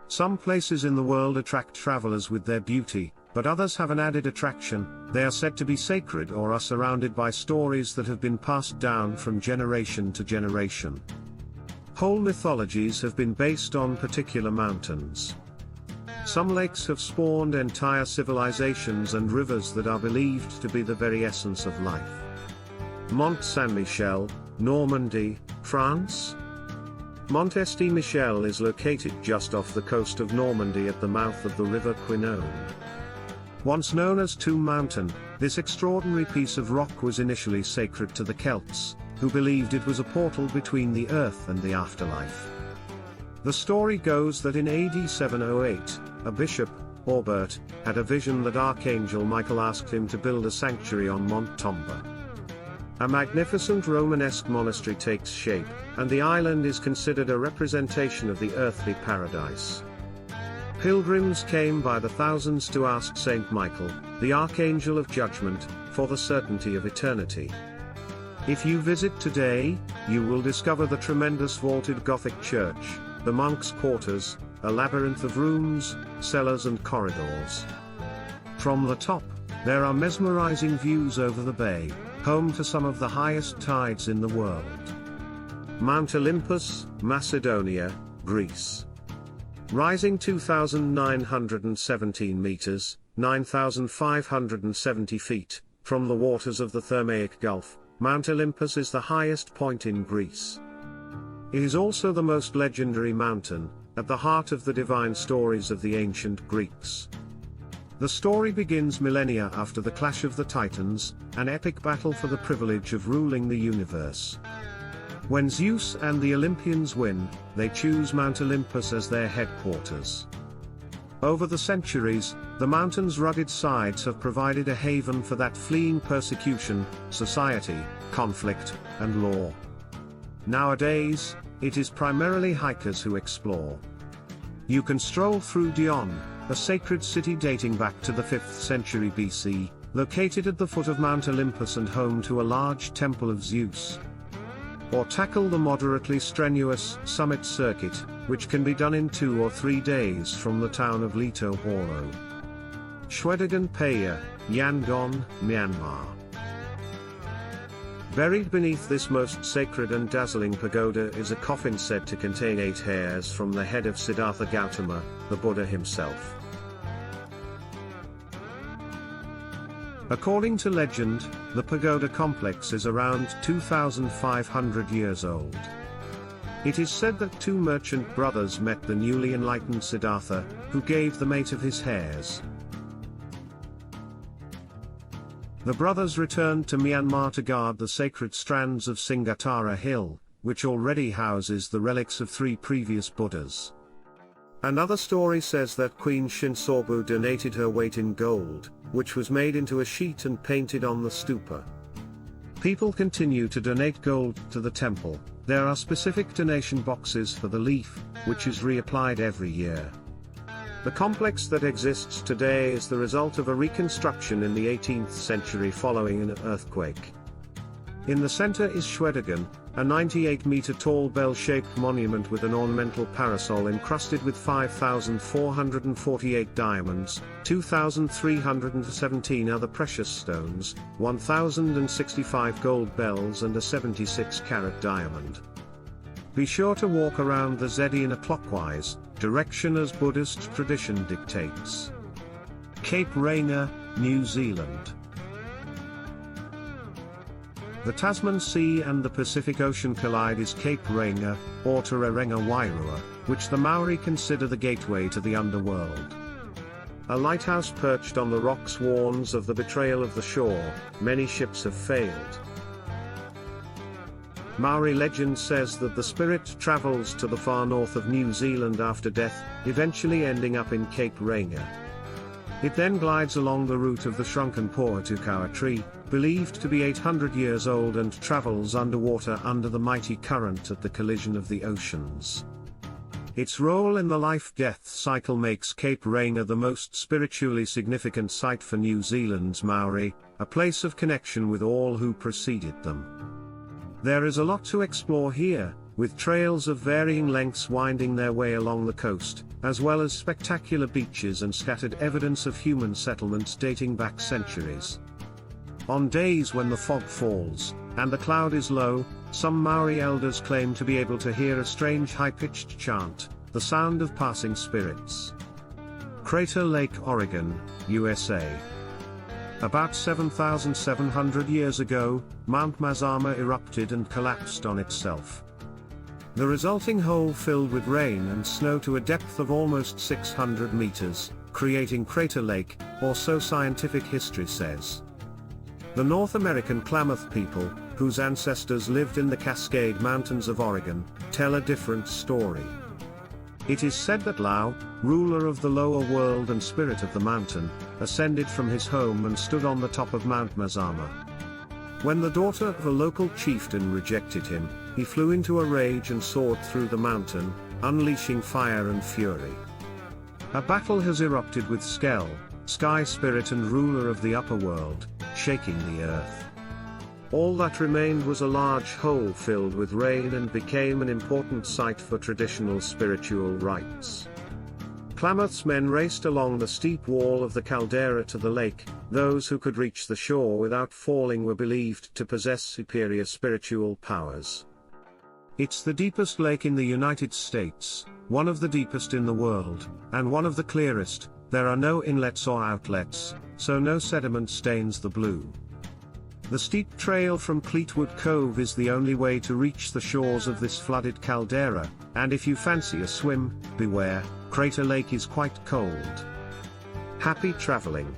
Some places in the world attract travelers with their beauty, but others have an added attraction. They are said to be sacred or are surrounded by stories that have been passed down from generation to generation. Whole mythologies have been based on particular mountains. Some lakes have spawned entire civilizations and rivers that are believed to be the very essence of life. Mont-Saint-Michel, Normandy, France. Mont-Saint-Michel is located just off the coast of Normandy at the mouth of the river Quinone. Once known as Tomb Mountain, this extraordinary piece of rock was initially sacred to the Celts, who believed it was a portal between the earth and the afterlife. The story goes that in AD 708, a bishop, Aubert, had a vision that Archangel Michael asked him to build a sanctuary on Mont Tomba. A magnificent Romanesque monastery takes shape, and the island is considered a representation of the earthly paradise. Pilgrims came by the thousands to ask Saint Michael, the Archangel of Judgment, for the certainty of eternity. If you visit today, you will discover the tremendous vaulted Gothic church, the monks' quarters, a labyrinth of rooms, cellars and corridors. From the top, there are mesmerizing views over the bay, home to some of the highest tides in the world. Mount Olympus, Macedonia, Greece. Rising 2,917 meters, 9,570 feet, from the waters of the Thermaic Gulf, Mount Olympus is the highest point in Greece. It is also the most legendary mountain, at the heart of the divine stories of the ancient Greeks. The story begins millennia after the clash of the Titans, an epic battle for the privilege of ruling the universe. When Zeus and the Olympians win, they choose Mount Olympus as their headquarters. Over the centuries, the mountain's rugged sides have provided a haven for that fleeing persecution, society, conflict, and law. Nowadays, it is primarily hikers who explore. You can stroll through Dion, a sacred city dating back to the 5th century BC, located at the foot of Mount Olympus and home to a large temple of Zeus. Or tackle the moderately strenuous summit circuit, which can be done in 2 or 3 days from the town of Lito Horo. Shwedagon Pagoda, Yangon, Myanmar. Buried beneath this most sacred and dazzling pagoda is a coffin said to contain 8 hairs from the head of Siddhartha Gautama, the Buddha himself. According to legend, the pagoda complex is around 2,500 years old. It is said that 2 merchant brothers met the newly enlightened Siddhartha, who gave them 8 of his hairs. The brothers returned to Myanmar to guard the sacred strands of Singatara Hill, which already houses the relics of 3 previous Buddhas. Another story says that Queen Shinsorbu donated her weight in gold, which was made into a sheet and painted on the stupa. People continue to donate gold to the temple. There are specific donation boxes for the leaf, which is reapplied every year. The complex that exists today is the result of a reconstruction in the 18th century following an earthquake. In the center is Shwedagon, a 98-meter tall bell-shaped monument with an ornamental parasol encrusted with 5,448 diamonds, 2,317 other precious stones, 1,065 gold bells and a 76-carat diamond. Be sure to walk around the Zedi in a clockwise direction as Buddhist tradition dictates. Cape Reinga, New Zealand. The Tasman Sea and the Pacific Ocean collide is Cape Reinga, or Te Rerenga Wairua, which the Maori consider the gateway to the underworld. A lighthouse perched on the rocks warns of the betrayal of the shore. Many ships have failed. Maori legend says that the spirit travels to the far north of New Zealand after death, eventually ending up in Cape Reinga. It then glides along the route of the shrunken Pohutukawa tree, believed to be 800 years old, and travels underwater under the mighty current at the collision of the oceans. Its role in the life-death cycle makes Cape Reinga the most spiritually significant site for New Zealand's Maori, a place of connection with all who preceded them. There is a lot to explore here, with trails of varying lengths winding their way along the coast, as well as spectacular beaches and scattered evidence of human settlements dating back centuries. On days when the fog falls, and the cloud is low, some Maori elders claim to be able to hear a strange high-pitched chant, the sound of passing spirits. Crater Lake, Oregon, USA. About 7,700 years ago, Mount Mazama erupted and collapsed on itself. The resulting hole filled with rain and snow to a depth of almost 600 meters, creating Crater Lake, or so scientific history says. The North American Klamath people, whose ancestors lived in the Cascade Mountains of Oregon, tell a different story. It is said that Lau, ruler of the lower world and spirit of the mountain, ascended from his home and stood on the top of Mount Mazama. When the daughter of a local chieftain rejected him, he flew into a rage and soared through the mountain, unleashing fire and fury. A battle has erupted with Skell, sky spirit and ruler of the upper world, shaking the earth. All that remained was a large hole filled with rain and became an important site for traditional spiritual rites. Klamath's men raced along the steep wall of the caldera to the lake. Those who could reach the shore without falling were believed to possess superior spiritual powers. It's the deepest lake in the United States, one of the deepest in the world, and one of the clearest. There are no inlets or outlets, so no sediment stains the blue. The steep trail from Cleetwood Cove is the only way to reach the shores of this flooded caldera, and if you fancy a swim, beware, Crater Lake is quite cold. Happy traveling!